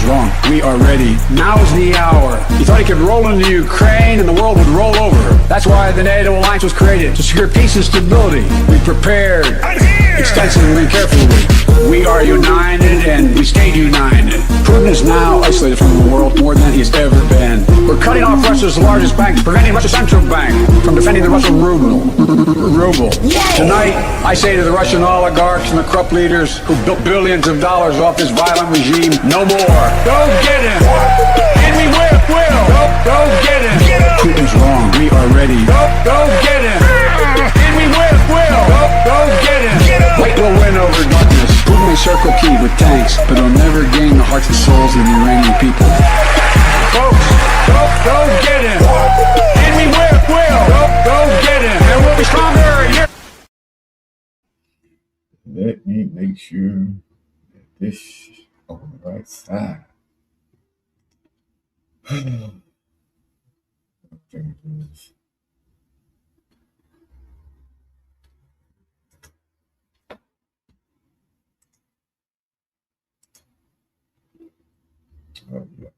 Putin's wrong. We are ready. Now's the hour. He thought he could roll into Ukraine and the world would roll over. That's why the NATO alliance was created, to secure peace and stability. We prepared extensively and carefully. We are united and we stayed united. Putin is now isolated from the world more than he's ever been. We're cutting off Russia's largest bank, preventing Russia's central bank from defending the Russian ruble. Tonight, I say to the Russian oligarchs and the corrupt leaders who built billions of dollars off this violent regime, no more. Go get him! And we will! Go get him! Putin's wrong. We are ready. Go get him! And we will! Go get him! Light will win over darkness. Putin may circle Kyiv with tanks, but he'll never gain the hearts and souls of the Iranian people. Folks, go get him! And we will! Go get him! And we'll be stronger! Let me make sure that this is on the right side. Oh, yeah.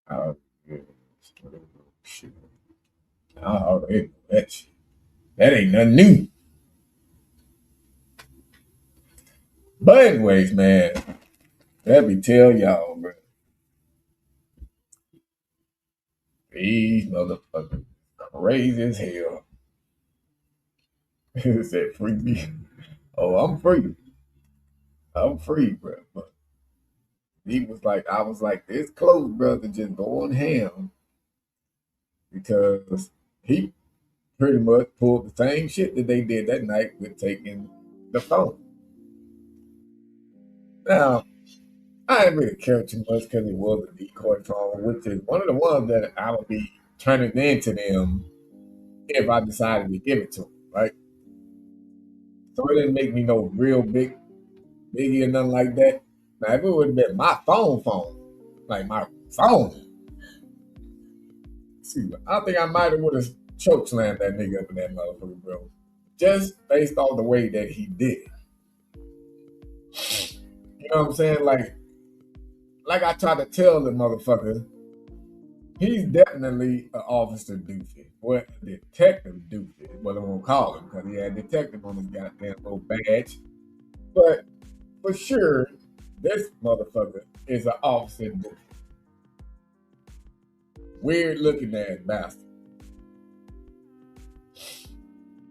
Oh, yeah. Shit. I already know that shit. That ain't nothing new. But anyways, man, let me tell y'all, bro. These motherfuckers crazy as hell. Said free me. Oh, I'm free. I'm free, bro. But I was like this close, brother, just going ham. Because he pretty much pulled the same shit that they did that night with taking the phone. Now, I didn't really care too much because it was a decoy phone, which is one of the ones that I would be turning into them if I decided to give it to them, right? So it didn't make me no real biggie or nothing like that. Now, if it would have been my phone, like my phone, see, I think I might have would have choke slammed that nigga up in that motherfucker, bro. Just based on the way that he did it. You know what I'm saying? Like I tried to tell the motherfucker, he's definitely an officer doofy. Well, a detective doofy is what I'm gonna call him, because he had detective on his goddamn little badge. But for sure, this motherfucker is an officer doofy. Weird looking ass bastard.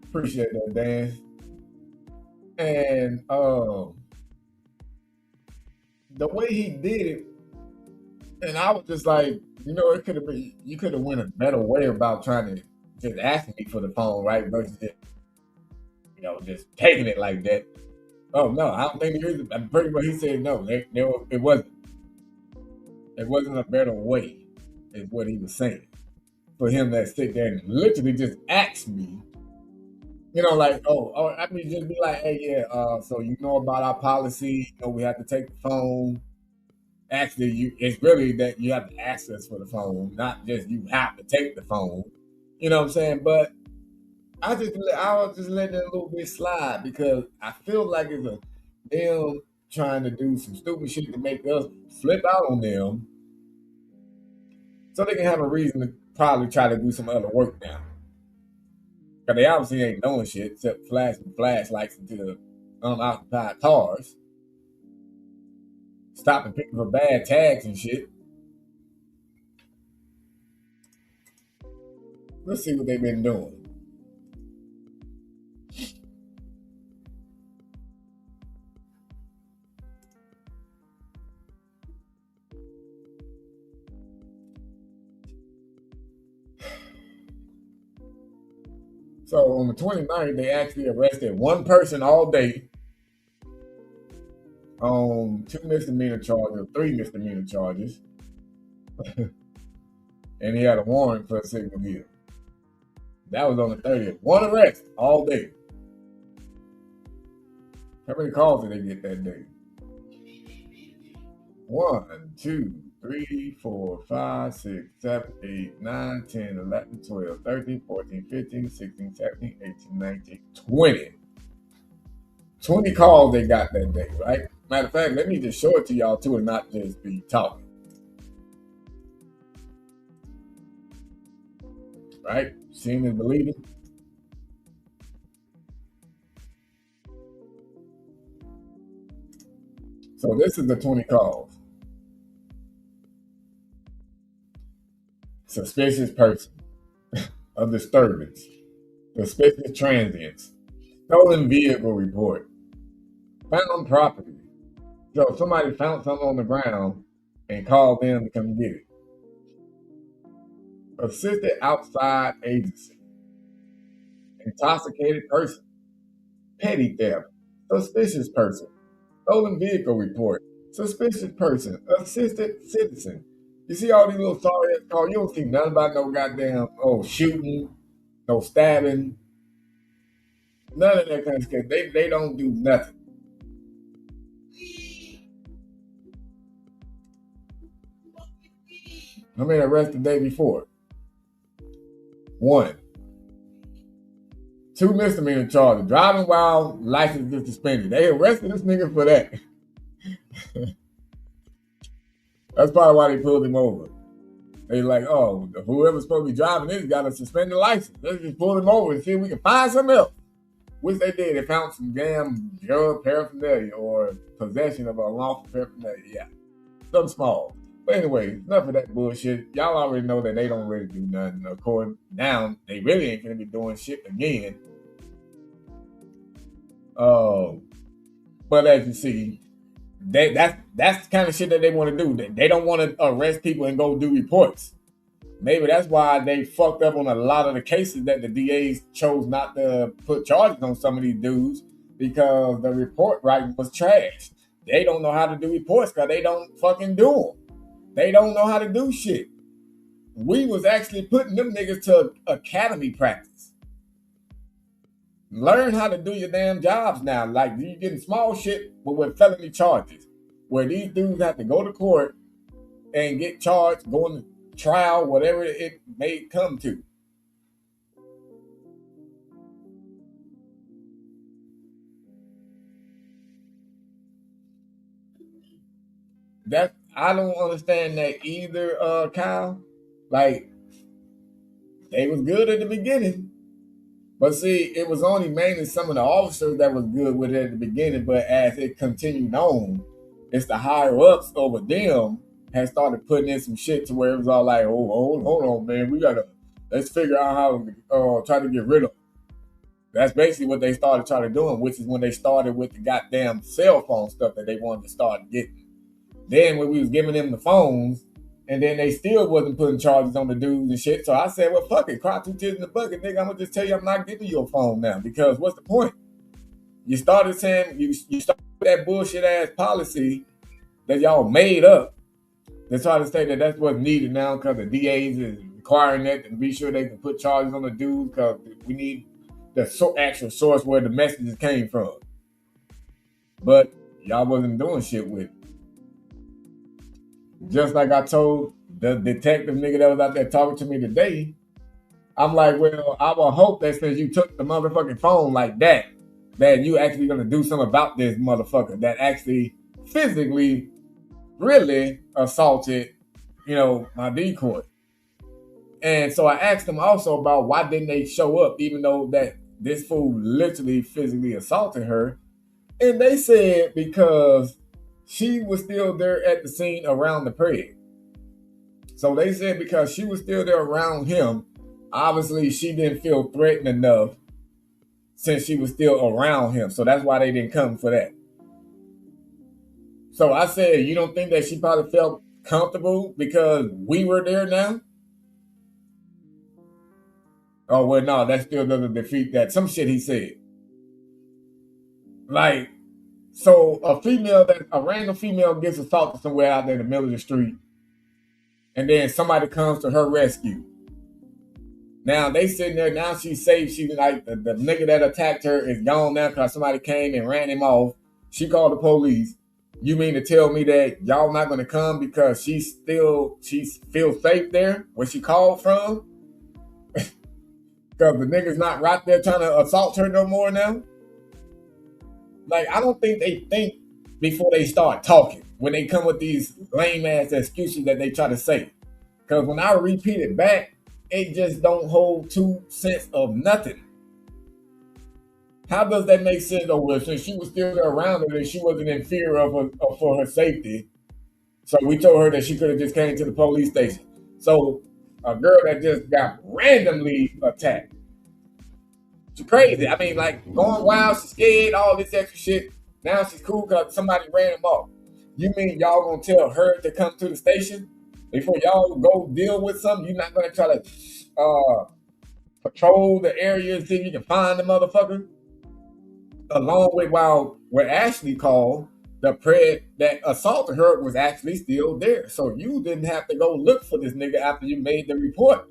Appreciate that, Dan. And the way he did it, and I was just like, it could have been, you could have went a better way about trying to just asking me for the phone, right? Versus just, just taking it like that. Oh no, I don't think there is. I'm pretty much he said no. It wasn't. It wasn't a better way, is what he was saying. For him to sit there and literally just ask me, I mean, just be like, hey, yeah, so about our policy, we have to take the phone. Actually, it's really that you have to ask us for the phone, not just you have to take the phone. You know what I'm saying? But I was just letting it a little bit slide because I feel like it's them trying to do some stupid shit to make us flip out on them so they can have a reason to probably try to do some other work now. Because they obviously ain't doing shit except flashing flashlights into the unoccupied cars, stopping people for bad tags and shit. Let's see what they've been doing. So on the 29th, they actually arrested one person all day on 2 misdemeanor charges, 3 misdemeanor charges. And he had a warrant for a signal hill. That was on the 30th. One arrest all day. How many calls did they get that day? 1, 2, 3, 4, 5, 6, 7, 8, 9, 10, 11, 12, 13, 14, 15, 16, 17, 18, 19, 20. 20 calls they got that day, right? Matter of fact, let me just show it to y'all too and not just be talking. Right? Seeing is believing. So this is the 20 calls. Suspicious person, a disturbance, suspicious transients, stolen vehicle report, found property. So somebody found something on the ground and called them to come get it. Assisted outside agency, intoxicated person, petty theft, suspicious person, stolen vehicle report, suspicious person, assisted citizen. You see all these little sorry ass calls. You don't see nothing about no goddamn shooting, no stabbing, none of that kind of stuff. They don't do nothing. How many arrested the day before? 1. 2 misdemeanor charges. Driving while license is suspended. They arrested this nigga for that. That's probably why they pulled him over. They like, oh, whoever's supposed to be driving this got a suspended license. Let's just pull him over and see if we can find something else. Which they did. They found some damn drug paraphernalia or possession of a unlawful paraphernalia. Yeah. Something small. But anyway, enough of that bullshit. Y'all already know that they don't really do nothing. Of course, now they really ain't gonna be doing shit again. But as you see, that's the kind of shit that they want to do. They don't want to arrest people and go do reports. Maybe that's why they fucked up on a lot of the cases that the DAs chose not to put charges on some of these dudes because the report writing was trash. They don't know how to do reports because they don't fucking do them. They don't know how to do shit. We was actually putting them niggas to academy practice. Learn how to do your damn jobs now. Like, you getting small shit but with felony charges. Where these dudes have to go to court and get charged, go on trial, whatever it may come to. That I don't understand that either, Kyle. Like, they was good at the beginning. But see, it was only mainly some of the officers that was good with it at the beginning, but as it continued on, it's the higher ups over them had started putting in some shit to where it was all like, oh, hold on, man, let's figure out how to try to get rid of them. That's basically what they started trying to do, which is when they started with the goddamn cell phone stuff that they wanted to start getting. Then when we was giving them the phones, and then they still wasn't putting charges on the dudes and shit. So I said, well, fuck it. Cry 2 tears in the bucket, nigga. I'm going to just tell you I'm not giving you a phone now. Because what's the point? You started saying, you started that bullshit ass policy that y'all made up. They try to say that that's what's needed now because the DAs is requiring that to be sure they can put charges on the dudes because we need the actual source where the messages came from. But y'all wasn't doing shit with it. Just like I told the detective nigga that was out there talking to me today, I'm like, well, I will hope that since you took the motherfucking phone like that you actually gonna do something about this motherfucker that actually physically really assaulted, my decoy. And so I asked them also about why didn't they show up even though that this fool literally physically assaulted her. And they said because she was still there at the scene around the peg. So they said because she was still there around him, obviously she didn't feel threatened enough since she was still around him. So that's why they didn't come for that. So I said, you don't think that she probably felt comfortable because we were there now? Oh, well, no, that still doesn't defeat that. Some shit he said. Like, so a random female gets assaulted somewhere out there in the middle of the street, and then somebody comes to her rescue. Now they sitting there. Now she's safe. She's like the nigga that attacked her is gone now because somebody came and ran him off. She called the police. You mean to tell me that y'all not gonna come because she feels safe there where she called from? Because the nigga's not right there trying to assault her no more now? Like, I don't think they think before they start talking when they come with these lame ass excuses that they try to say. Because when I repeat it back, it just don't hold 2 cents of nothing. How does that make sense? Oh, well, since she was still around her and she wasn't in fear of for her safety, so we told her that she could have just came to the police station. So a girl that just got randomly attacked, she's crazy. I mean, like going wild, she's scared, all this extra shit. Now she's cool because somebody ran him off. You mean y'all gonna tell her to come to the station before y'all go deal with something? You're not gonna try to patrol the area and see if you can find the motherfucker? Along with while what Ashley called the pred that assaulted her was actually still there. So you didn't have to go look for this nigga after you made the report.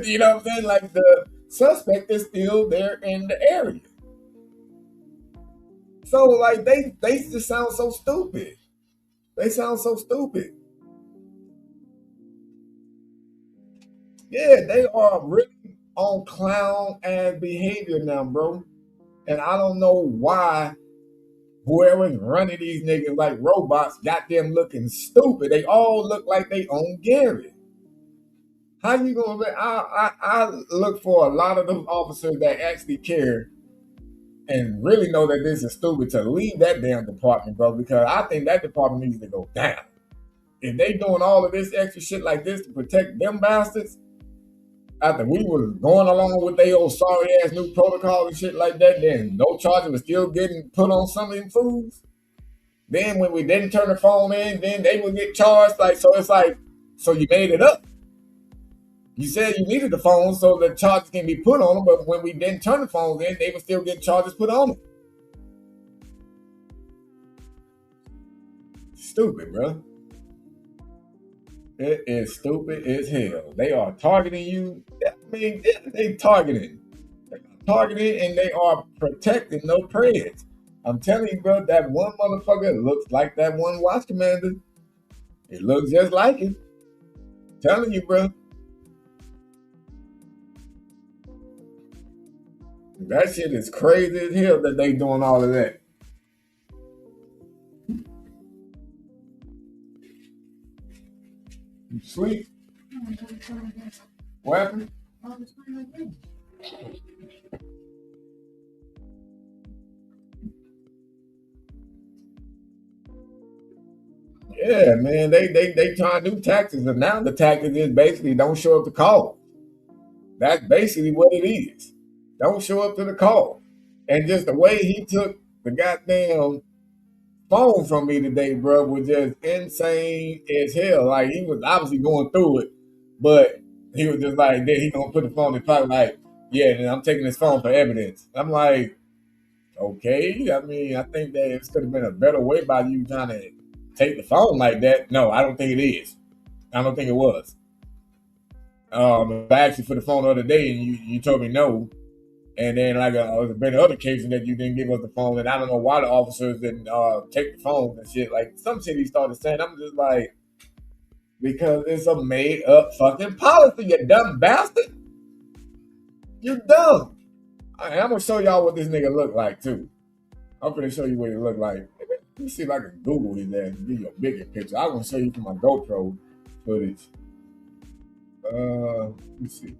You know what I'm saying? Like the suspect is still there in the area. So like they just sound so stupid. They sound so stupid. Yeah, they are really on clown ass behavior now, bro. And I don't know why whoever's running these niggas like robots got them looking stupid. They all look like they own Gary. How you gonna? I look for a lot of those officers that actually care and really know that this is stupid to leave that damn department, bro. Because I think that department needs to go down. If they doing all of this extra shit like this to protect them bastards, after we was going along with their old sorry ass new protocol and shit like that, then no charges was still getting put on some of them fools. Then when we didn't turn the phone in, then they would get charged. Like, so it's like, so you made it up. You said you needed the phone so the charges can be put on them, but when we didn't turn the phones in, they would still get charges put on them. Stupid, bro. It is stupid as hell. They are targeting you. I mean, they targeting. They are targeting and they are protecting no preds. I'm telling you, bro, that one motherfucker looks like that one watch commander. It looks just like him. I'm telling you, bro. That shit is crazy as hell that they doing all of that. You sleep? What happened? Yeah, man, they trying new tactics, and now the tactic is basically don't show up to call. That's basically what it is. Don't show up to the call. And just the way he took the goddamn phone from me today, bro, was just insane as hell. Like he was obviously going through it, but he was just like, then he gonna put the phone in his pocket, like, yeah, then I'm taking this phone for evidence. I'm like, okay. I mean, I think that it could have been a better way by you trying to take the phone like that. No, I don't think it is. I don't think it was. I asked you for the phone the other day, and you told me no. And then like there's been other cases that you didn't give us the phone, and I don't know why the officers didn't take the phone and shit. Like some shit he started saying, I'm just like, because it's a made up fucking policy, you dumb bastard. You dumb. I'm gonna show y'all what this nigga look like too. I'm gonna show you what he look like. Let me see if I can Google his ass and give you a bigger picture. I'm gonna show you from my GoPro footage. Let me see.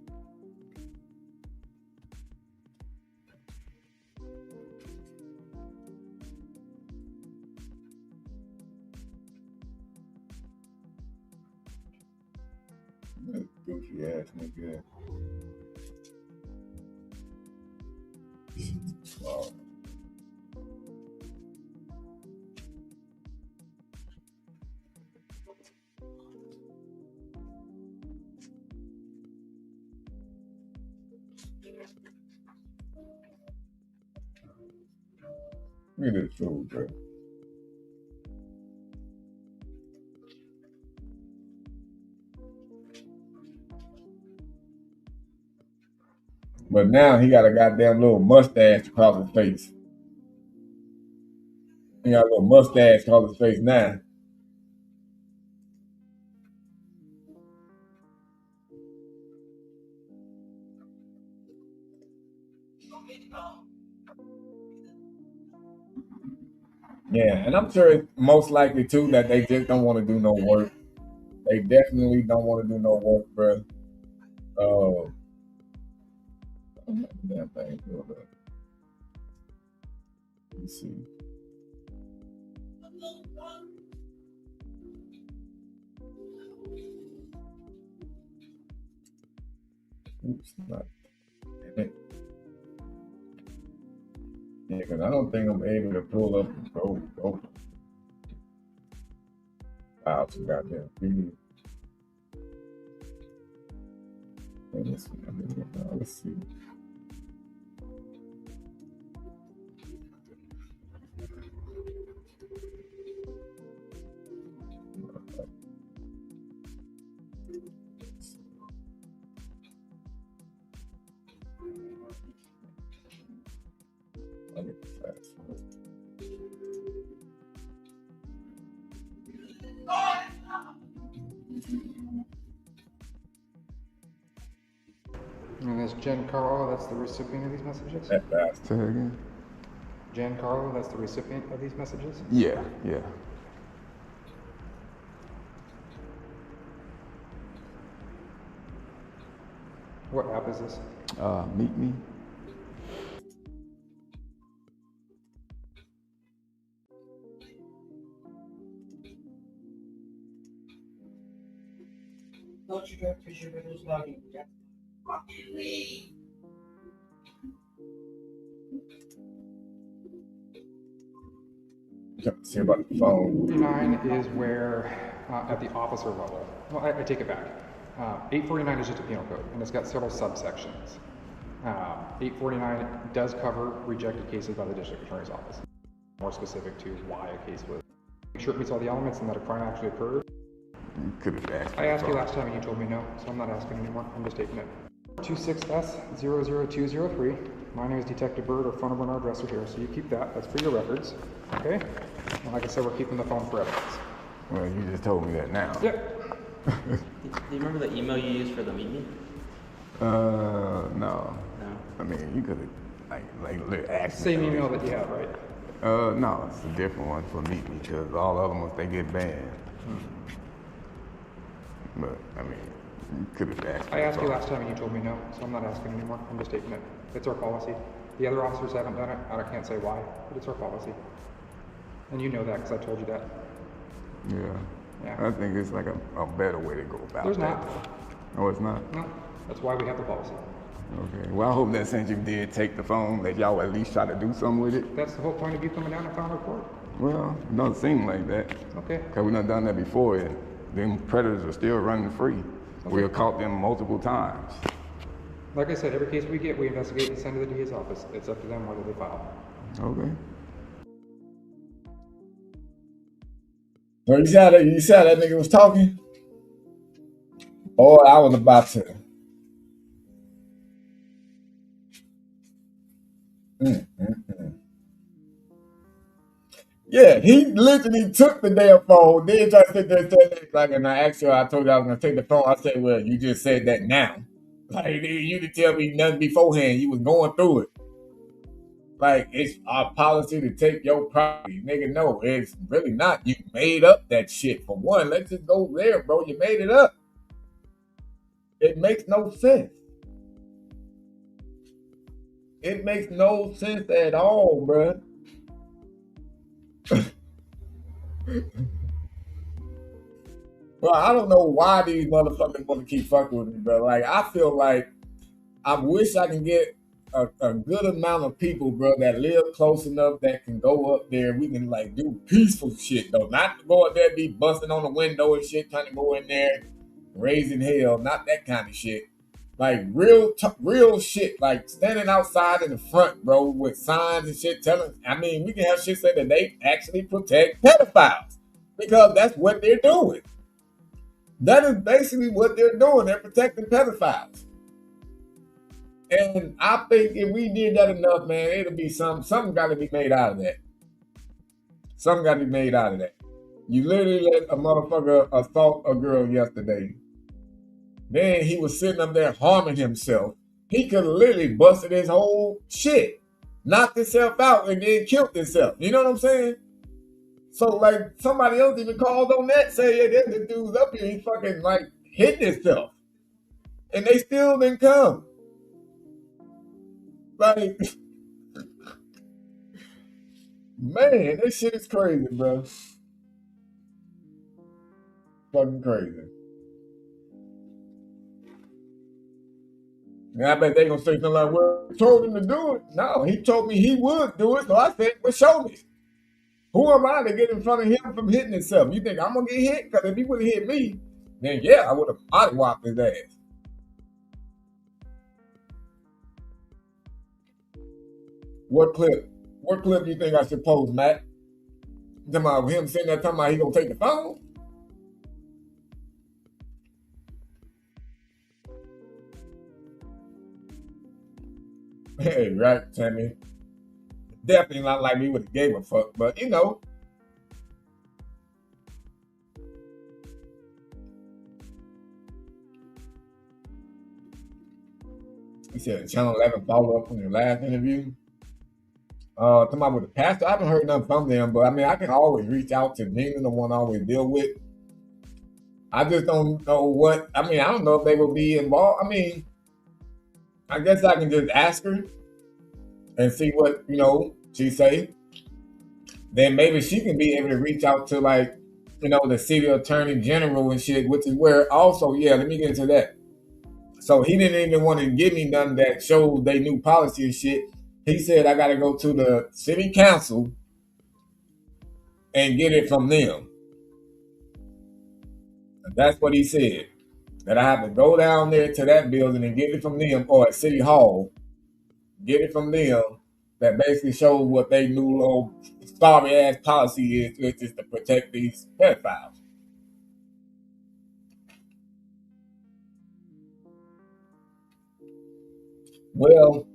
That goofy ass nigga. Wow. Look at this fool, bro. But now he got a goddamn little mustache across his face. He got a little mustache called his face now. Yeah, and I'm sure it's most likely too that they just don't want to do no work. They definitely don't want to do no work, bro. Uh, damn thing. Let me see. Oops, not. Damn it. Yeah, because I don't think I'm able to pull up and go out to goddamn feed. Let's see. I'll get the fast one. And there's Giancarlo, that's the recipient of these messages? That fast. Say that again? Giancarlo, that's the recipient of these messages? Yeah. What app is this? Meet me. Don't you go push your windows logging? See about the phone. 49 is where, at the officer level, well, I take it back. 849 is just a penal code, and it's got several subsections. 849 does cover rejected cases by the district attorney's office, more specific to why a case was. Make sure it meets all the elements and that a crime actually occurred. You could have asked. I asked you last time and you told me no, so I'm not asking anymore. I'm just taking it. 26S00203. My name is Detective Bird. Our phone number and our address are here, so you keep that. That's for your records. Okay? And like I said, we're keeping the phone for evidence. Well, you just told me that now. Yep. Do you remember the email you used for the meet me? No. No. I mean, you could have like asked. Same me. email that you have, right? No, it's a different one for Meet Me because all the other ones they get banned. But I mean, you could have asked. I asked you last time and you told me no, so I'm not asking anymore. I'm just taking it. It's our policy. The other officers haven't done it. I can't say why, but it's our policy. And you know that because I told you that. Yeah. Yeah. I think it's like a better way to go about There's that. not. Oh, it's not? No. That's why we have the policy. Okay. Well, I hope that since you did take the phone, that y'all at least try to do something with it. That's the whole point of you coming down and filing a report. Well, it doesn't seem like that. Okay. Because we done done that before, and them predators are still running free. We have caught them multiple times. Like I said, every case we get, we investigate and send to the DA's office. It's up to them whether they file. Okay. So you said that nigga was talking? Oh, I was about to. Yeah, he literally took the damn phone, then tried to sit there and say that, like, and I told you I was gonna take the phone. I said, well, you just said that now. Like, nigga, you didn't tell me nothing beforehand. You was going through it. Like, it's our policy to take your property. Nigga, no, it's really not. You made up that shit. For one, let's just go there, bro. You made it up. It makes no sense. It makes no sense at all, bro. Well, I don't know why these motherfuckers want to keep fucking with me, bro. Like, I feel like I wish I can get a good amount of people, bro, that live close enough that can go up there. We can like do peaceful shit though, not to go up there and be busting on the window and shit, trying to go in there raising hell, not that kind of shit. Like real shit, like standing outside in the front, bro, with signs and shit telling. I mean, we can have shit say that they actually protect pedophiles because that's what they're doing. That is basically what they're doing. They're protecting pedophiles. And I think if we did that enough, man, it'll be something got to be made out of that. Something got to be made out of that. You literally let a motherfucker assault a girl yesterday. Then he was sitting up there harming himself. He could have literally busted his whole shit, knocked himself out, and then killed himself. You know what I'm saying? So, like, somebody else even called on that, say, yeah, there's the dude's up here, he fucking, like, hitting himself. And they still didn't come. Like, man, this shit is crazy, bro. Fucking crazy. And I bet they gonna say something like, well, he told him to do it. No, he told me he would do it, so I said, well, show me. Who am I to get in front of him from hitting himself? You think I'm gonna get hit? Because if he would have hit me, then yeah, I would have mollywopped his ass. What clip? What clip do you think I should post, Matt? Talking about him sitting there talking about he gonna take the phone? Hey, right, Tammy. Definitely not like we would have gave a fuck, but you know. He said Channel 11 follow up on your last interview. Talking about with the pastor, I haven't heard nothing from them, but I mean, I can always reach out to Nina, the one I always deal with. I just don't know what, I mean, I don't know if they will be involved. I mean, I guess I can just ask her and see what, you know, she say. Then maybe she can be able to reach out to, like, you know, the city attorney general and shit, which is where also, yeah, let me get into that. So he didn't even want to give me none that showed they new policy and shit. He said I got to go to the city council and get it from them. And that's what he said. That I have to go down there to that building and get it from them, or at City Hall, get it from them. That basically shows what they new little sorry ass policy is, which is to protect these pedophiles. Well,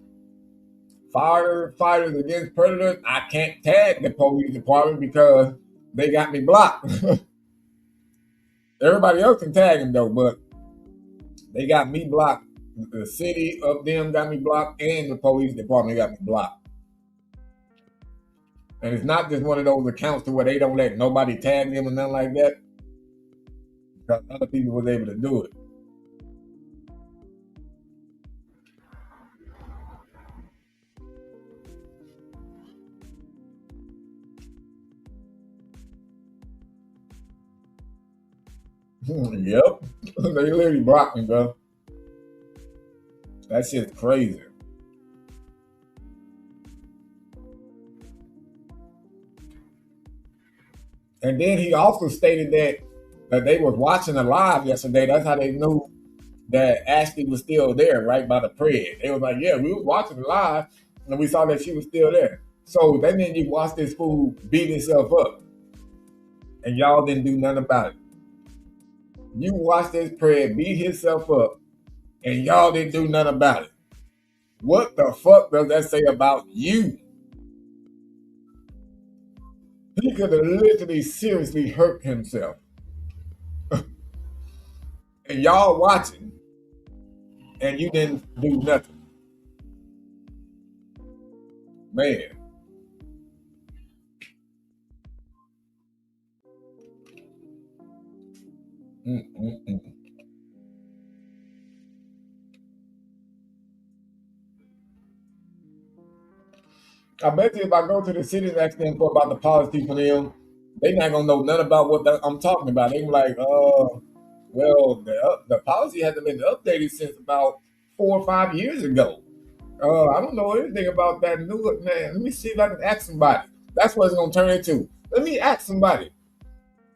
firefighters against predators, I can't tag the police department because they got me blocked. Everybody else can tag them though, but they got me blocked. The city of them got me blocked, and the police department got me blocked. And it's not just one of those accounts to where they don't let nobody tag them or nothing like that, because other people was able to do it. Yep. They literally blocked me, bro. That shit's crazy. And then he also stated that they was watching the live yesterday. That's how they knew that Ashley was still there, right by the pred. They was like, yeah, we was watching the live, and we saw that she was still there. So that means you watched this fool beat himself up, and y'all didn't do nothing about it. You watched this pred beat himself up, and y'all didn't do nothing about it. What the fuck does that say about you? He could have literally seriously hurt himself. And y'all watching, and you didn't do nothing. Man. I bet you if I go to the city and ask them about the policy for them, they not gonna know nothing about what I'm talking about. They be like, well, the policy hasn't been updated since about 4 or 5 years ago. I don't know anything about that new man. Let me see if I can ask somebody. That's what it's gonna turn into. Let me ask somebody.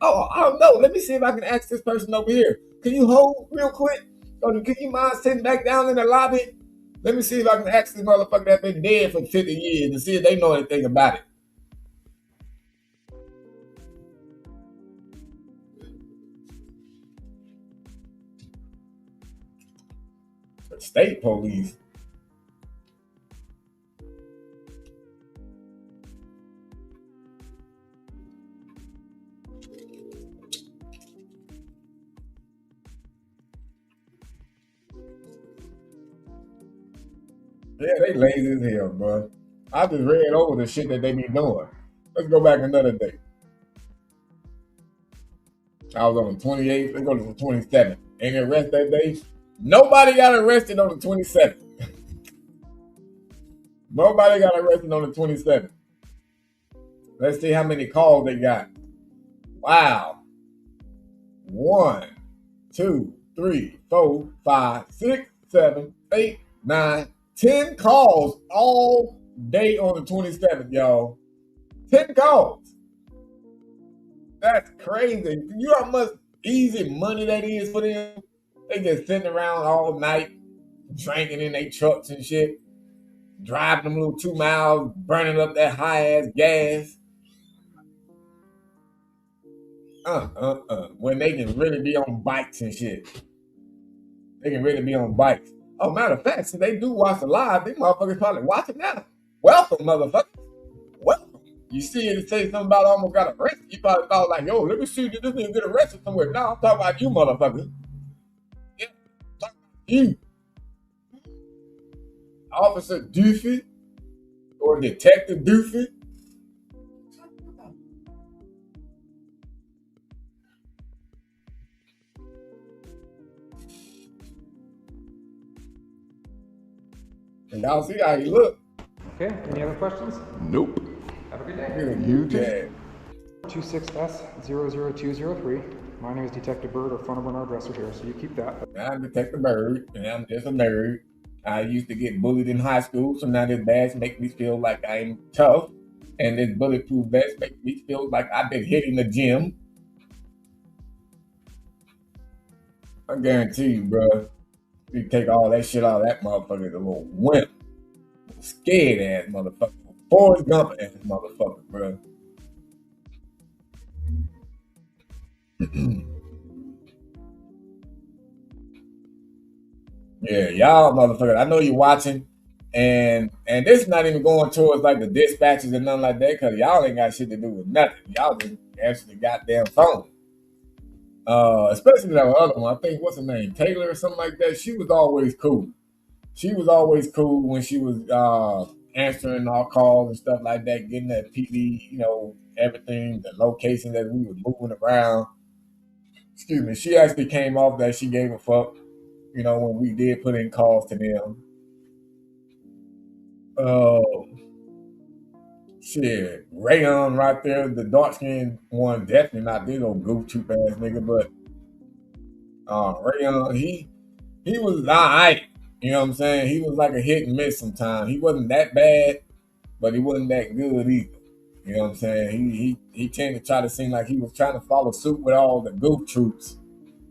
Oh, I don't know. Let me see if I can ask this person over here. Can you hold real quick? Or can you mind sitting back down in the lobby? Let me see if I can ask this motherfucker that's been dead for 50 years and see if they know anything about it. The state police. Yeah, they lazy as hell, bro. I just read over the shit that they be doing. Let's go back another day. I was on the 28th. Let's go to the 27th. Any arrest that day? Nobody got arrested on the 27th. Nobody got arrested on the 27th. Let's see how many calls they got. Wow. 1, 2, 3, 4, 5, 6, 7, 8, 9, 10 calls all day on the 27th, y'all. 10 calls. That's crazy. You know how much easy money that is for them? They just sitting around all night, drinking in their trucks and shit, driving them little 2 miles, burning up that high ass gas. When they can really be on bikes and shit. They can really be on bikes. Oh, matter of fact, since they do watch the live, they motherfuckers probably watching now. Welcome, motherfuckers. Welcome. You see it say something about almost got arrested. You probably thought like, yo, let me see if this nigga get arrested somewhere. No, I'm talking about you, motherfuckers. Yeah, I'm talking about you. Officer Doofy or Detective Doofy. And y'all see how he look. Okay, any other questions? Nope. Have a good day. You too. Yeah. 26S00203. My name is Detective Bird, or phone number and our address are here, so you keep that. I'm Detective Bird, and I'm just a nerd. I used to get bullied in high school, so now this badge makes me feel like I'm tough. And this bulletproof vest makes me feel like I've been hitting the gym. I guarantee you, bro, you take all that shit out of that motherfucker, the little wimp. Scared ass motherfucker. Forrest Gump ass motherfucker, bro. Yeah, y'all motherfuckers. I know you're watching, and this is not even going towards like the dispatches and nothing like that, because y'all ain't got shit to do with nothing. Y'all just answer the goddamn phone. Especially that other one. I think what's her name, Taylor or something like that. She was always cool. She was always cool when she was answering our calls and stuff like that, getting that PD, everything, the location that we were moving around. Excuse me. She actually came off that she gave a fuck, when we did put in calls to them. Shit, Rayon right there, the dark skinned one, definitely not this old goof troop ass nigga, but Rayon, he was alright. You know what I'm saying? He was like a hit and miss sometimes. He wasn't that bad, but he wasn't that good either. You know what I'm saying? He tended to try to seem like he was trying to follow suit with all the goof troops,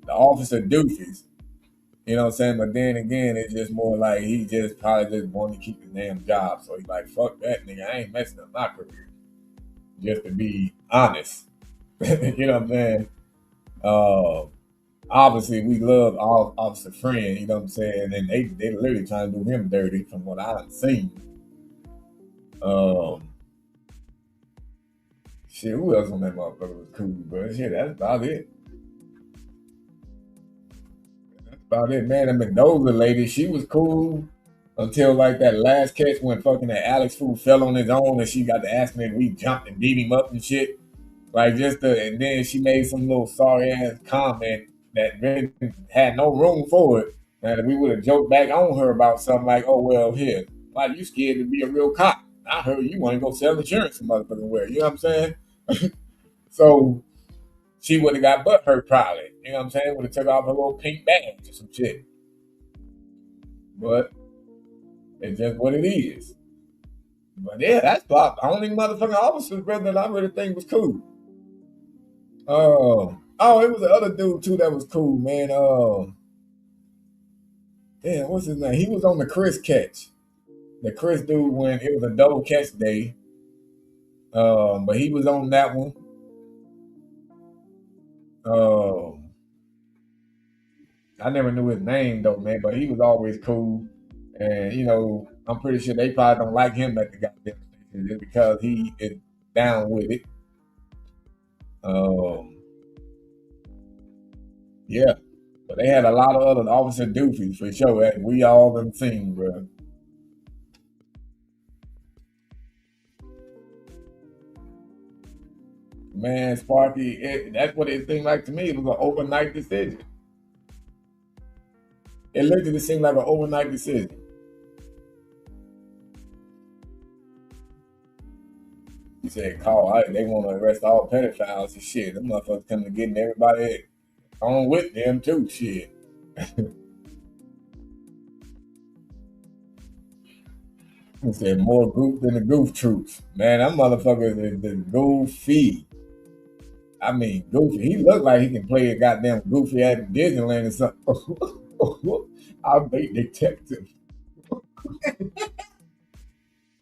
the officer doofies. You know what I'm saying? But then again, it's just more like he just probably just wanted to keep his damn job. So he's like, fuck that nigga, I ain't messing up my career. Just to be honest. You know what I'm saying? Obviously we love Officer Friend, you know what I'm saying? And they literally trying to do him dirty from what I've seen. Shit, who else on that motherfucker was cool, bro? Shit, that's about it. About it, man. The Mendoza lady, she was cool until like that last catch when fucking that Alex fool fell on his own and she got to asking if we jumped and beat him up and shit. Like and then she made some little sorry ass comment that really had no room for it. And we would have joked back on her about something like, oh well, here, why you scared to be a real cop? I heard you want to go sell insurance some motherfucking where. You know what I'm saying? So she would have got butt hurt probably. You know what I'm saying? Would have took off her little pink badge or some shit. But it's just what it is. But yeah, that's the only motherfucking officers, brother, that I really think was cool. It was the other dude too that was cool, man. Damn, what's his name? He was on the Chris catch. The Chris dude when it was a double catch day. But he was on that one. I never knew his name though, man, but he was always cool. And I'm pretty sure they probably don't like him at the goddamn station just because he is down with it. Yeah. But they had a lot of other officer doofies for sure that we all done seen, bro. Man, Sparky, that's what it seemed like to me. It was an overnight decision. It literally seemed like an overnight decision. He said, call, they want to arrest all pedophiles and shit. Them motherfuckers coming to getting everybody on with them too, shit. He said, more goof than the goof troops. Man, that motherfucker is the goofy. I mean, Goofy. He looked like he can play a goddamn Goofy at Disneyland or something. I'll be detective.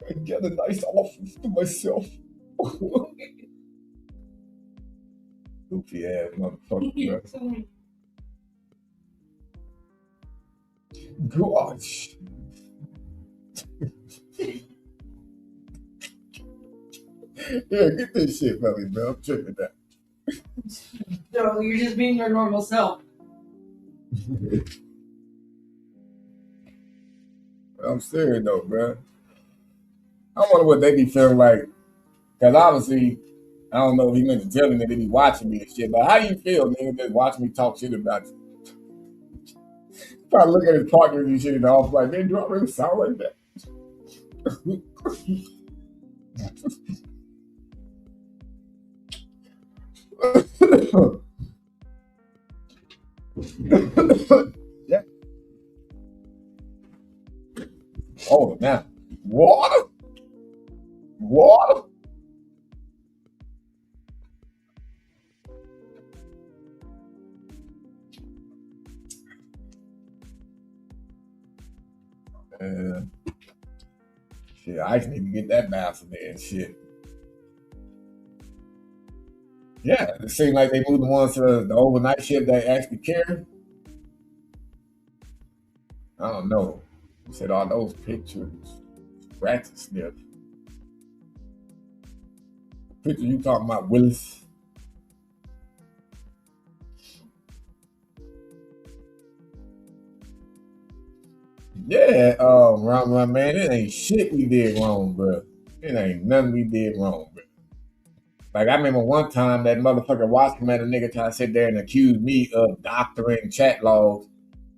And get a nice office to myself. Goofy ass motherfucker, bro. Gosh. Yeah, get this shit from me, bro. I'm tripping that. No, you're just being your normal self. I'm serious though, bro. I wonder what they be feeling like. Cause obviously, I don't know if he meant to tell me that they be watching me and shit, but how do you feel, nigga, just watching me talk shit about you? Probably look at his partners and shit in the office like, man, do I really sound like that? Yeah. Oh, now, water? Water? Shit, I just need to get that bastard there and shit. Yeah, it seemed like they moved the ones to the overnight shift that actually care. I don't know. He said all those pictures, ratchet sniff. Picture you talking about, Willis? Yeah, Ron, man, it ain't shit we did wrong, bro. It ain't nothing we did wrong, bro. Like, I remember one time that motherfucker Watchman had a nigga try to sit there and accuse me of doctoring chat logs.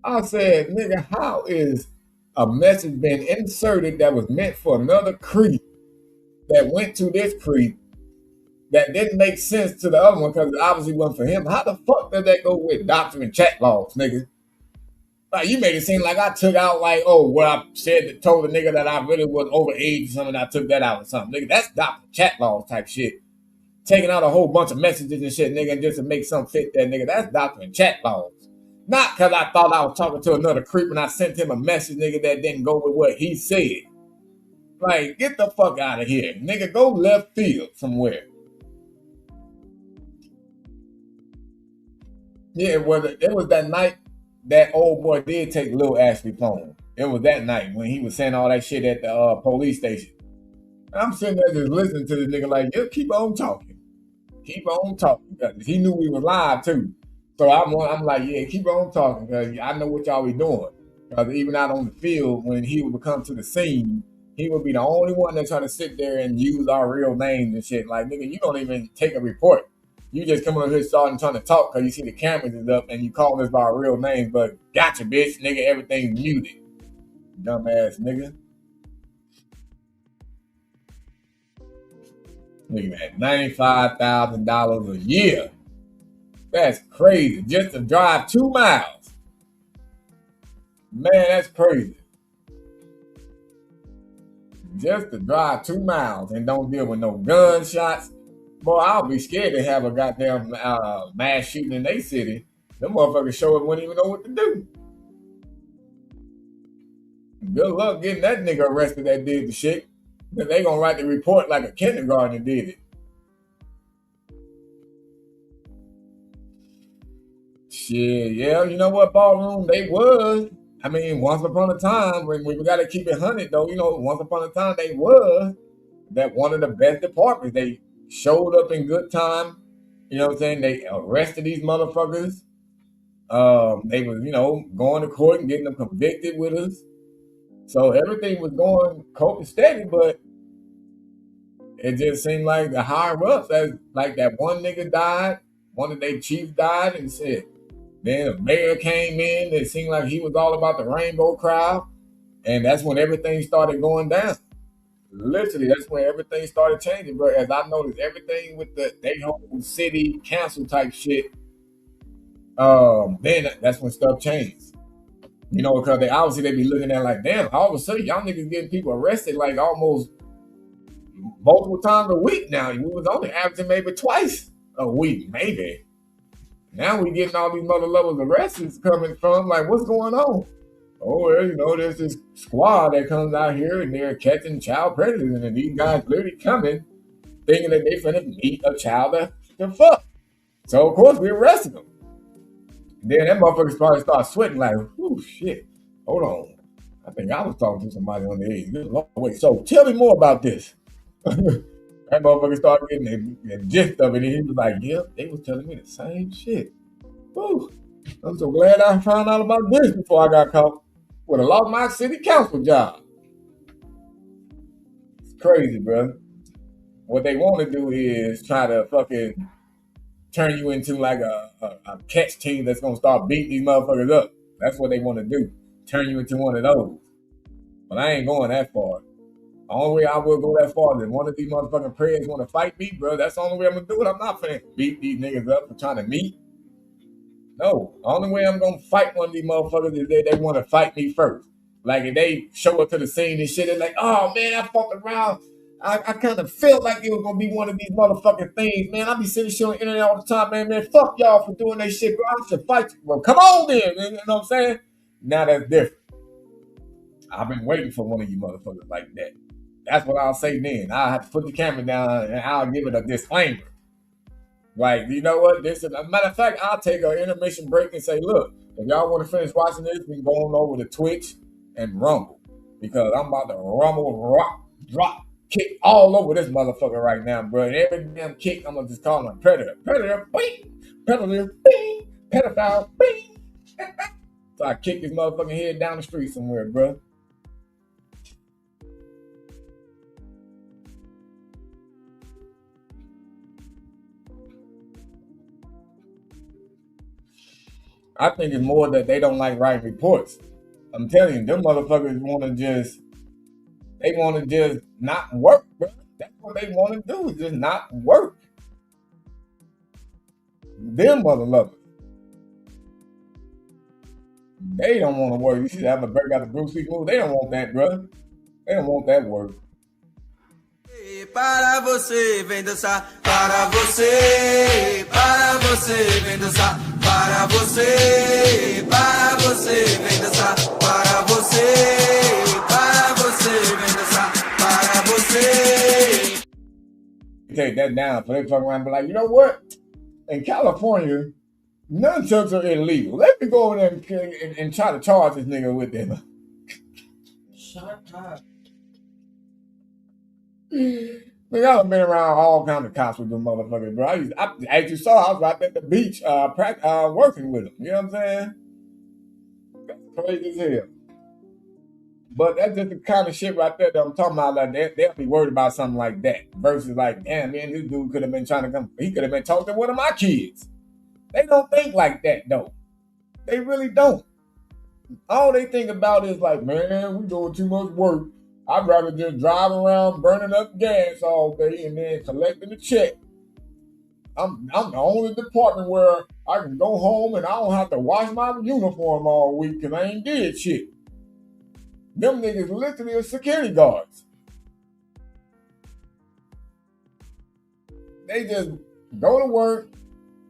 I said, nigga, how is a message being inserted that was meant for another creep that went to this creep that didn't make sense to the other one because it obviously wasn't for him? How the fuck does that go with doctoring chat logs, nigga? Like, you made it seem like I took out, like, oh, what I said, told the nigga that I really was over age or something, I took that out or something. Nigga, that's doctoring chat logs type shit. Taking out a whole bunch of messages and shit, nigga, just to make something fit that nigga. That's doctoring chat logs. Not because I thought I was talking to another creep and I sent him a message, nigga, that didn't go with what he said. Like, get the fuck out of here. Nigga, go left field somewhere. Yeah, well, it was that night that old boy did take Lil Ashley phone. It was that night when he was saying all that shit at the police station. I'm sitting there just listening to this nigga like, yeah, keep on talking. Keep on talking. Because he knew we were live too. So I'm like, yeah, keep on talking because I know what y'all be doing. Because even out on the field, when he would come to the scene, he would be the only one that try to sit there and use our real names and shit. Like, nigga, you don't even take a report. You just come over here starting trying to talk because you see the cameras is up and you calling us by our real names. But gotcha, bitch. Nigga, everything's muted. Dumbass nigga. Nigga, at $95,000 a year. That's crazy. Just to drive 2 miles. Man, that's crazy. Just to drive 2 miles and don't deal with no gunshots. Boy, I'll be scared to have a goddamn mass shooting in their city. Them motherfuckers show up wouldn't even know what to do. Good luck getting that nigga arrested that did the shit. Then they gonna write the report like a kindergartner did it. Shit, yeah, you know what, Ballroom? They was. I mean, once upon a time, when we gotta keep it 100 though, you know, once upon a time they was that one of the best departments. They showed up in good time. You know what I'm saying? They arrested these motherfuckers. They was, you know, going to court and getting them convicted with us. So everything was going cold and steady, but It just seemed like the higher ups, like that one nigga died, one of their chiefs died, and said. Then a mayor came in. It seemed like he was all about the rainbow crowd, and that's when everything started going down. Literally, that's when everything started changing, bro. As I noticed, everything with they whole city council type shit. Then that's when stuff changed. You know, because they be looking at like, damn, all of a sudden y'all niggas getting people arrested like almost multiple times a week now. We was only averaging maybe twice a week, maybe. Now we getting all these mother levels arrests coming from. Like, what's going on? Oh, well, you know, there's this squad that comes out here and they're catching child predators, and these guys literally coming thinking that they finna meet a child to fuck. So of course we arrested them. Then that motherfucker probably start sweating like, oh shit, hold on. I think I was talking to somebody on the edge. Good Lord. Wait, so tell me more about this. That motherfucker started getting the gist of it, and he was like, yeah, they was telling me the same shit. Whew. I'm so glad I found out about this before I got caught. Would have lost my city council job. It's crazy, bro. What they want to do is try to fucking turn you into like a catch team that's going to start beating these motherfuckers up. That's what they want to do. Turn you into one of those. But I ain't going that far. The only way I will go that far is if one of these motherfucking prayers want to fight me, bro. That's the only way I'm going to do it. I'm not finna beat these niggas up for trying to meet. No. The only way I'm going to fight one of these motherfuckers is they want to fight me first. Like if they show up to the scene and shit, they're like, oh man, I fucked around. I kind of felt like it was going to be one of these motherfucking things, man. I be sitting shit on the internet all the time, man. Fuck y'all for doing that shit, bro. I should fight you. Well, come on then. You know what I'm saying? Now that's different. I've been waiting for one of you motherfuckers like that. That's what I'll say then. I'll have to put the camera down and I'll give it a disclaimer. Like, you know what? This is a matter of fact, I'll take an intermission break and say, look, if y'all want to finish watching this, we can go on over to Twitch and Rumble. Because I'm about to rumble, rock, drop, kick all over this motherfucker right now, bro. And every damn kick, I'm going to just call him a predator. Predator, bing! Predator, bing! Pedophile, bing! So I kick his motherfucking head down the street somewhere, bro. I think it's more that they don't like writing reports. I'm telling you, them motherfuckers want to just not work, bro. That's what they want to do, is just not work. Them mother lovers. They don't want to work. You should have a break out the Bruce Lee move. They don't want that, bro. They don't want that work. Para você, vem dançar. Para você vem dançar. Para você, vem dançar. Para você, vem dançar. Para você. Take that down, so they fuck around and be like, you know what? In California, nunchucks are illegal. Let me go over there and try to charge this nigga with them. Shut up. Look, I've been around all kinds of cops with them motherfuckers, bro. As you saw, I was right at the beach working with them. You know what I'm saying? That's crazy as hell. But that's just the kind of shit right there that I'm talking about. Like they'll be worried about something like that versus like, damn, man, this dude could have been trying to come. He could have been talking to one of my kids. They don't think like that, though. They really don't. All they think about is like, man, we doing too much work. I'd rather just drive around burning up gas all day and then collecting the check. I'm the only department where I can go home and I don't have to wash my uniform all week because I ain't did shit. Them niggas literally are security guards. They just go to work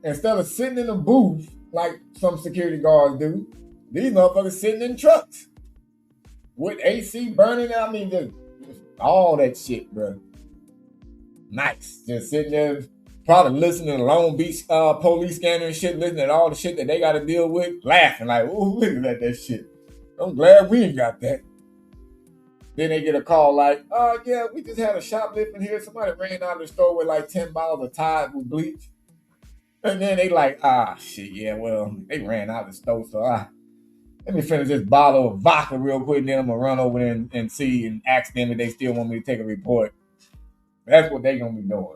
instead of sitting in a booth like some security guards do. These motherfuckers sitting in trucks with AC burning. I mean, just all that shit, bro. Nice. Just sitting there, probably listening to Long Beach police scanner and shit, listening to all the shit that they got to deal with, laughing like, ooh, look at that shit. I'm glad we ain't got that. Then they get a call like, yeah, we just had a shoplifting here. Somebody ran out of the store with like 10 bottles of Tide with bleach. And then they like, shit, yeah, well, they ran out of the store, so let me finish this bottle of vodka real quick, and then I'm going to run over there and see and ask them if they still want me to take a report. That's what they gonna be doing.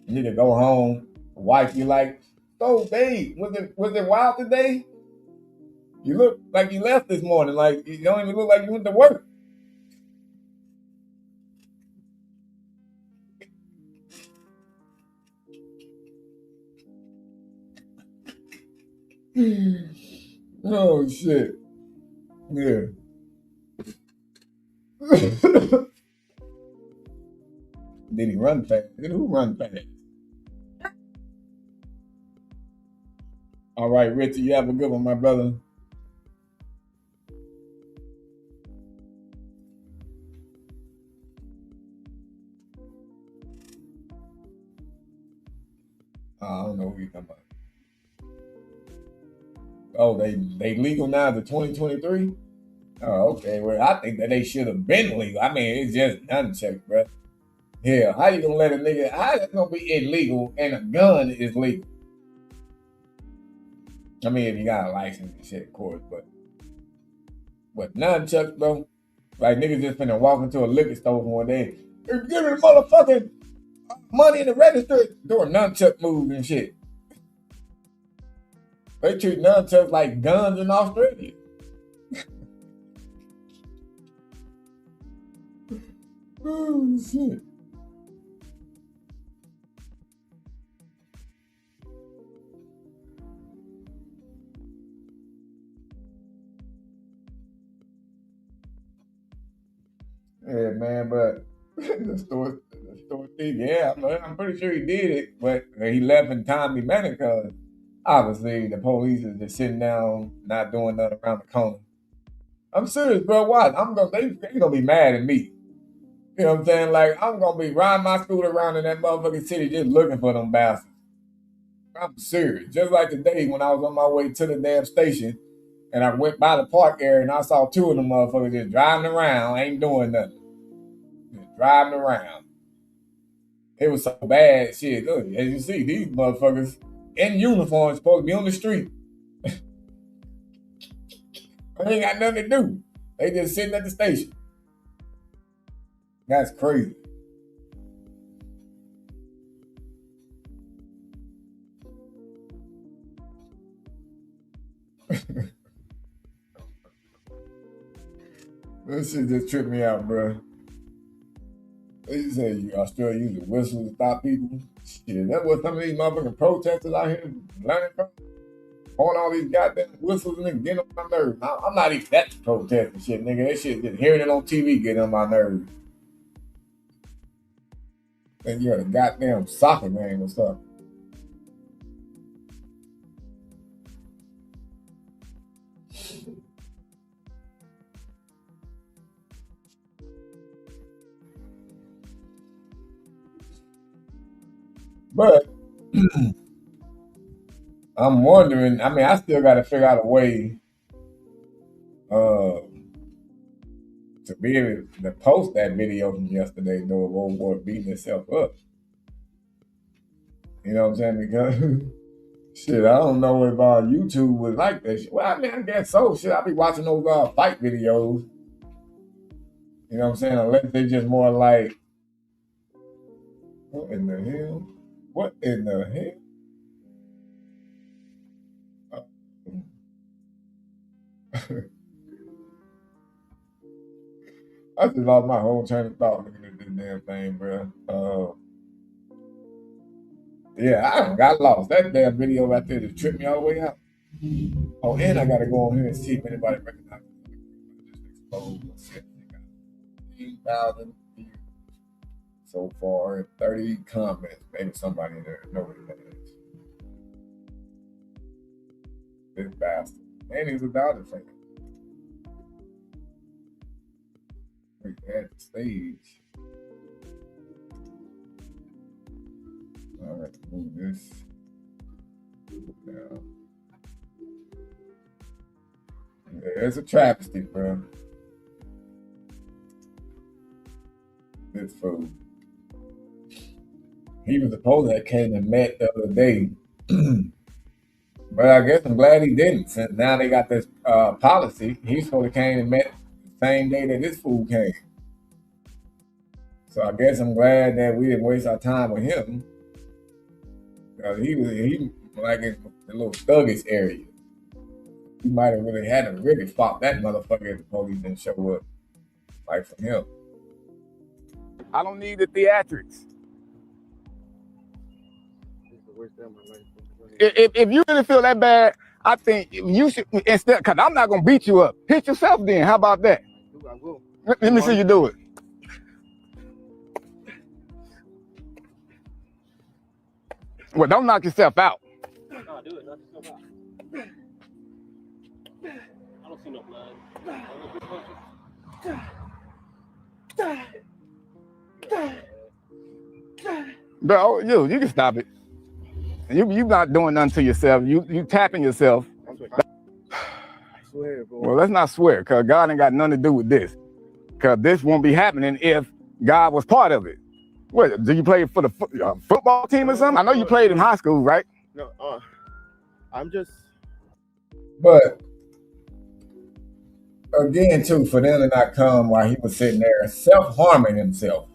You need to go home. Wife, you like, so babe, was it wild today? You look like you left this morning. Like you don't even look like you went to work. Oh shit. Yeah. Did he run fast? Who run fast? All right, Richard, you have a good one, my brother. I don't know who you talking about. Oh, they legal now to 2023? Oh, okay. Well, I think that they should have been legal. I mean, it's just unchecked, bro. Yeah, how you gonna let a nigga? How that's gonna be illegal and a gun is legal? I mean, if you got a license and shit, of course, but nunchucks, bro. Like niggas just finna walk into a liquor store one day. Give me the motherfucking money in the register doing nunchuck moves and shit. They treat nunchucks like guns in Australia. Oh shit. Yeah, man, but the store thief, yeah, I'm pretty sure he did it, but he left in timely manner because obviously the police is just sitting down, not doing nothing around the corner. I'm serious, bro. Watch, they gonna be mad at me. You know what I'm saying? Like I'm gonna be riding my scooter around in that motherfucking city just looking for them bastards. I'm serious. Just like today when I was on my way to the damn station and I went by the park area and I saw two of them motherfuckers just driving around, ain't doing nothing. Just driving around. It was so bad, shit. Look, as you see, these motherfuckers in uniform supposed to be on the street. They ain't got nothing to do. They just sitting at the station. That's crazy. That shit just tripped me out, bro. They say you Australia use a whistle to stop people. Shit, that's what some of these motherfucking protesters out here learning from. On all these goddamn whistles and getting on my nerves. I'm not even that protesting shit, nigga. That shit just hearing it on TV getting on my nerves. And you're at a goddamn soccer game or something. But I'm wondering, I mean, I still got to figure out a way to be able to post that video from yesterday, though, of old boy beating himself up. You know what I'm saying? Because, shit, I don't know if YouTube was like that shit. Well, I mean, I guess so. Shit, I be watching those fight videos. You know what I'm saying? Unless they just more like, what in the hell? What in the hell? I just lost my whole train of thought looking at this damn thing, bro. Yeah, I done got lost. That damn video right there just tripped me all the way out. Oh, and I gotta go on here and see if anybody recognizes it. Just exposed. 15,000 views so far, and 30 comments. Maybe somebody in there knows what that is. This bastard. And he's a Dodger fan. At the stage. All right, move this down. Yeah, it's a travesty, bro. This fool. He was supposed to have came and met the other day. But I guess I'm glad he didn't, since now they got this policy. He's supposed to came and met same day that this fool came. So I guess I'm glad that we didn't waste our time with him. Because he like in the little thuggish area. He might have really had to really fought that motherfucker if the police didn't show up. Like from him. I don't need the theatrics. If you really feel that bad, I think you should instead, because I'm not gonna beat you up. Hit yourself then. How about that? I will. Let me see you do it. Well, don't knock yourself out. No, do it. Knock yourself out. I don't see no blood. Bro, you can stop it. You not doing nothing to yourself. You tapping yourself. I swear, bro. Well, let's not swear, because God ain't got nothing to do with this. Because this won't be happening if God was part of it. What, do you play for the football team or something? I know you played in high school, right? No, I'm just. But again, too, for them to not come while he was sitting there self-harming himself.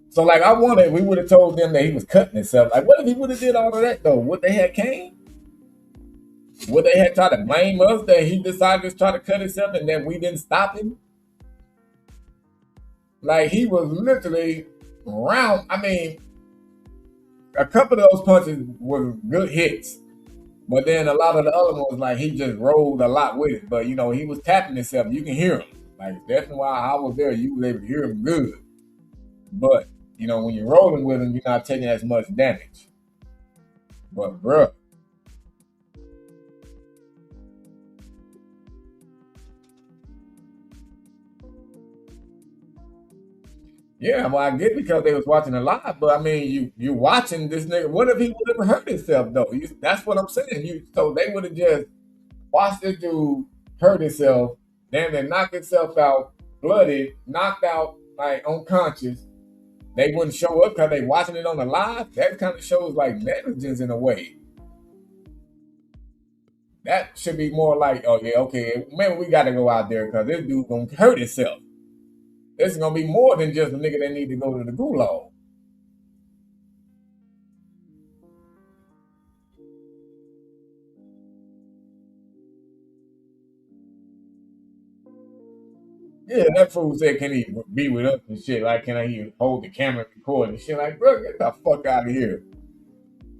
So, like, I wonder if we would have told them that he was cutting himself. Like, what if he would have did all of that, though? Would they have came? Would they have tried to blame us that he decided to try to cut himself and that we didn't stop him? Like, he was literally around. I mean, a couple of those punches were good hits. But then a lot of the other ones, like, he just rolled a lot with it. But, you know, he was tapping himself. You can hear him. Like, definitely while I was there, you was able to hear him good. But, you know, when you're rolling with him, you're not taking as much damage. But, bruh. Yeah, well, I get it because they was watching it live, but I mean, you watching this nigga. What if he would have hurt himself though? That's what I'm saying. So they would have just watched this dude hurt himself, damn near knock himself out, bloody, knocked out, like unconscious. They wouldn't show up because they watching it on the live. That kind of shows like negligence in a way. That should be more like, oh yeah, okay, maybe we got to go out there because this dude gonna hurt himself. This is gonna be more than just a nigga that need to go to the gulag. Yeah, that fool said, can he be with us and shit? Like, can he hold the camera and record and shit? Like, bro, get the fuck out of here.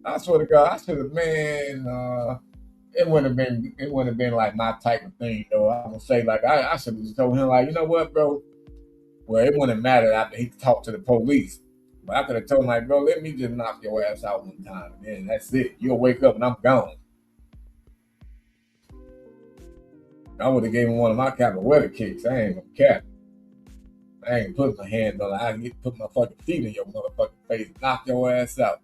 I swear to God, I should have, man, it wouldn't have been like my type of thing, though. I would say, like, I should have just told him, like, you know what, bro? Well, it wouldn't matter after he talked to the police. But I could have told him, like, bro, let me just knock your ass out one time. And then that's it. You'll wake up and I'm gone. I would have gave him one of my capoeira kicks. I ain't gonna cap. I ain't put my hand on it. I can put my fucking feet in your motherfucking face and knock your ass out.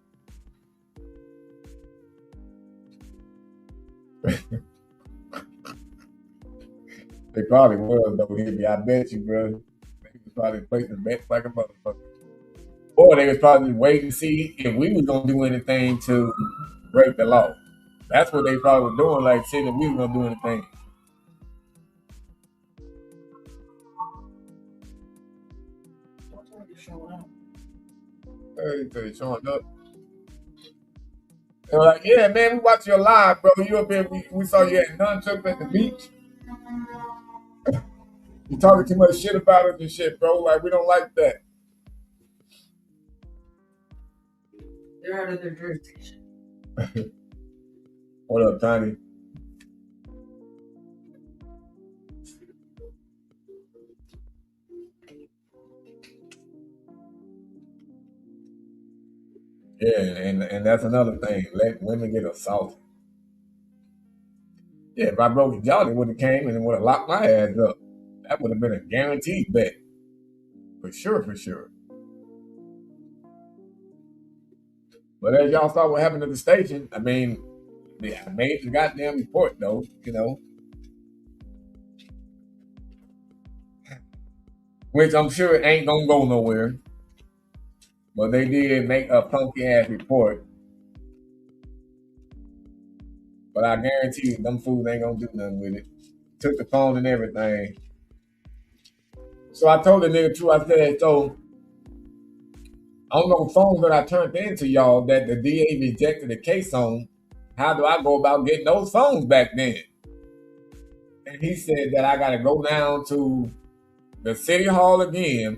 They probably will, though, Hippie. I bet you, bro. Probably placing bets like a motherfucker. Or they was probably waiting to see if we was gonna do anything to break the law. That's what they probably were doing, like seeing if we was gonna do anything. They showing up. They're like, yeah, man, we watch your live, brother. You up here, we saw you at nunchucks at the beach. You talking too much shit about us and shit, bro. Like, we don't like that. They're out of their jurisdiction. What up, Tiny? Yeah, and that's another thing. Let women get assaulted. Yeah, if I broke his jaw, they would have came and would have locked my ass up. That would have been a guaranteed bet. For sure, for sure. But as y'all saw what happened at the station, I mean, I made the goddamn report, though, you know. Which I'm sure it ain't gonna go nowhere. But they did make a funky ass report. But I guarantee you, them fools ain't gonna do nothing with it. Took the phone and everything. So I told the nigga too, I said, so on those phones that I turned into y'all that the DA rejected the case on, how do I go about getting those phones back then? And he said that I got to go down to the city hall again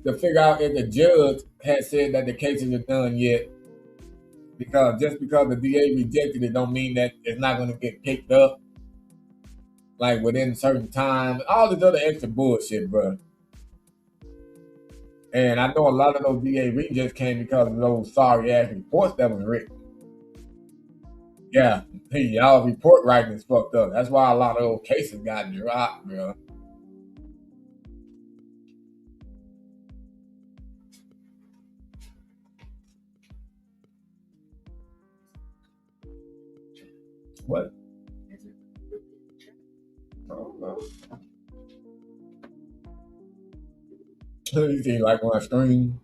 to figure out if the judge had said that the case isn't done yet. Because just because the DA rejected it don't mean that it's not going to get picked up like within a certain time. All this other extra bullshit, bro. And I know a lot of those DA rejects came because of those sorry ass reports that was written. Yeah, y'all report writing is fucked up. That's why a lot of those cases got dropped, bro. What? You see, like on a stream.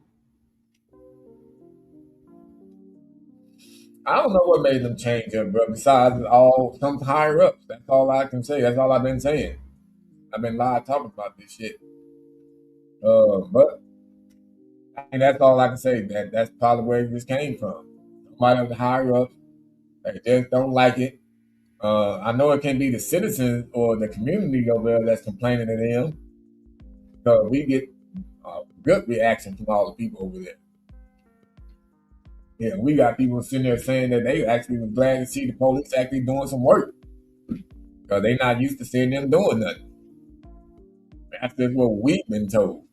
I don't know what made them change it, bro. Besides all some higher ups. That's all I can say. That's all I've been saying. I've been live talking about this shit. But I mean, that's all I can say. That's probably where it just came from. Somebody of the higher ups, they just don't like it. I know it can be the citizens or the community over there that's complaining to them. So we get good reaction from all the people over there. Yeah, we got people sitting there saying that they actually was glad to see the police actually doing some work because they not used to seeing them doing nothing. That's just what we've been told.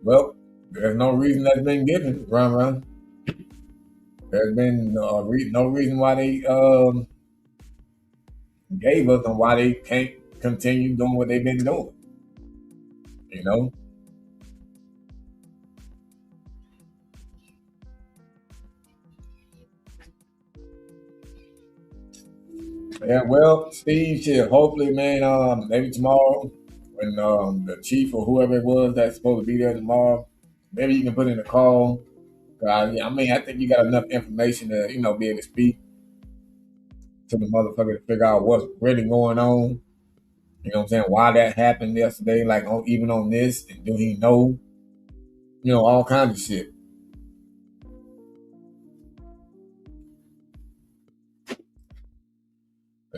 Well, there's no reason that's been given, run. There's been no reason why they gave us and why they can't continue doing what they've been doing. You know? Yeah, well, Steve, shit, hopefully, man, maybe tomorrow when the chief or whoever it was that's supposed to be there tomorrow, maybe you can put in a call. I mean, I think you got enough information to, be able to speak to the motherfucker to figure out what's really going on. You know what I'm saying? Why that happened yesterday, like even on this, and do he know? All kinds of shit.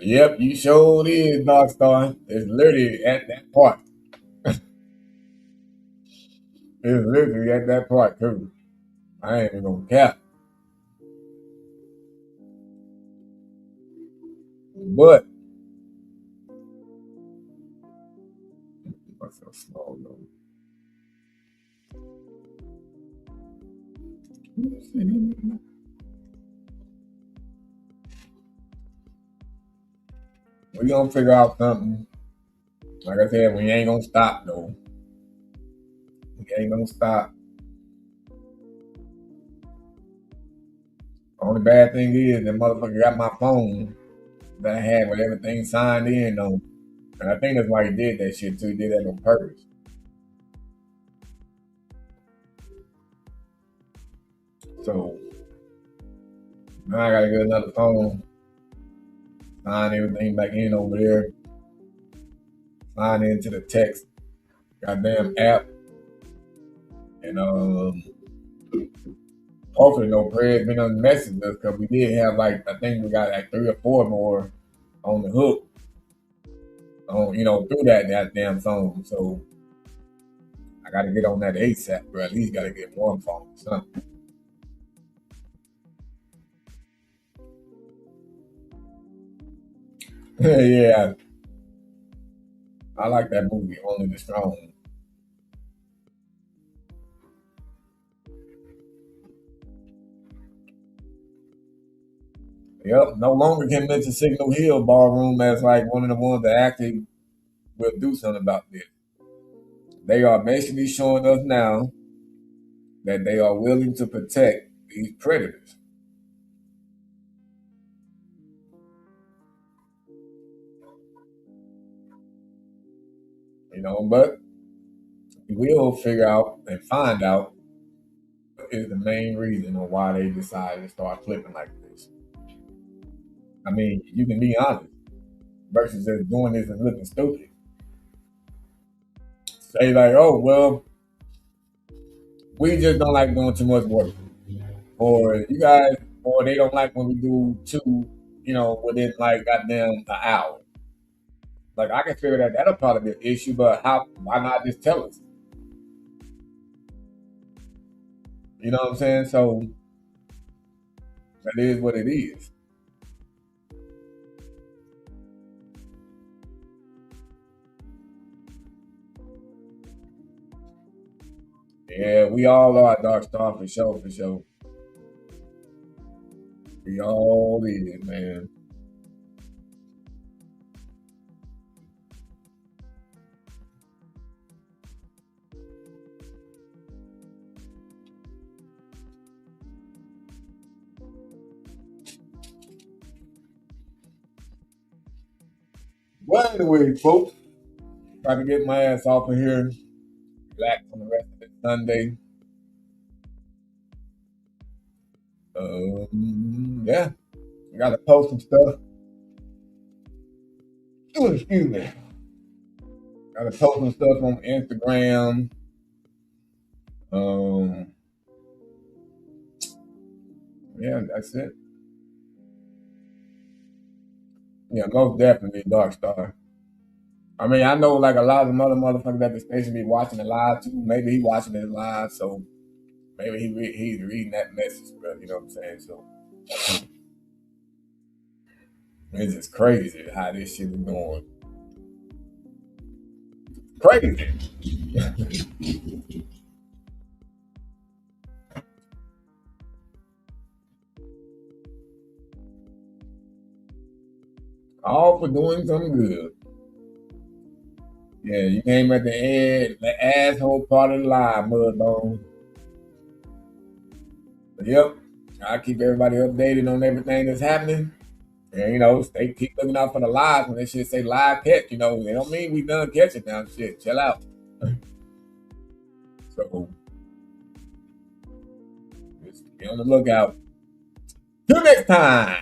Yep, you sure is, Dark Star. It's literally at that part. It's literally at that part, too. I ain't even gonna cap. But what's so small though? We gonna figure out something. Like I said, we ain't gonna stop though. We ain't gonna stop. Only bad thing is that motherfucker got my phone that I had with everything signed in on. And I think that's why he did that shit too. He did that on purpose. So now I gotta get another phone, sign everything back in over there, sign into the text, goddamn app, and hopefully no prayers been on the messages because we did have I think we got 3 or 4 more on the hook, through that goddamn phone. So I gotta get on that ASAP, bro. At least gotta get one phone or something. Yeah, I like that movie, Only the Strong. Yep, no longer can mention Signal Hill Ballroom as one of the ones that actually will do something about this. They are basically showing us now that they are willing to protect these predators. But we'll figure out and find out what is the main reason on why they decided to start flipping like this. I mean, you can be honest versus just doing this and looking stupid. Say like, oh well, we just don't like doing too much work, or you guys, or they don't like when we do two, within like goddamn an hour. Like I can figure that that'll probably be an issue, but why not just tell us? You know what I'm saying? So that is what it is. Yeah, we all are Dark Star for sure, for sure. We all is, man. Well, anyway, folks, trying to get my ass off of here, relax on the rest of the Sunday. Yeah, I gotta post some stuff. Ooh, excuse me. Gotta post some stuff on Instagram. Yeah, that's it. Yeah, most definitely Dark Star. I mean, I know like a lot of the other motherfuckers at the station be watching it live too. Maybe he watching it live, so maybe he's reading that message, bro. You know what I'm saying? So it's just crazy how this shit is going. Crazy. All for doing something good. Yeah, you came at the end, the asshole part of the lie, Mudbone. But yep, I keep everybody updated on everything that's happening. And they keep looking out for the lives when they should say live catch. They don't mean we done catching now. Shit, chill out. So just be on the lookout. Till next time.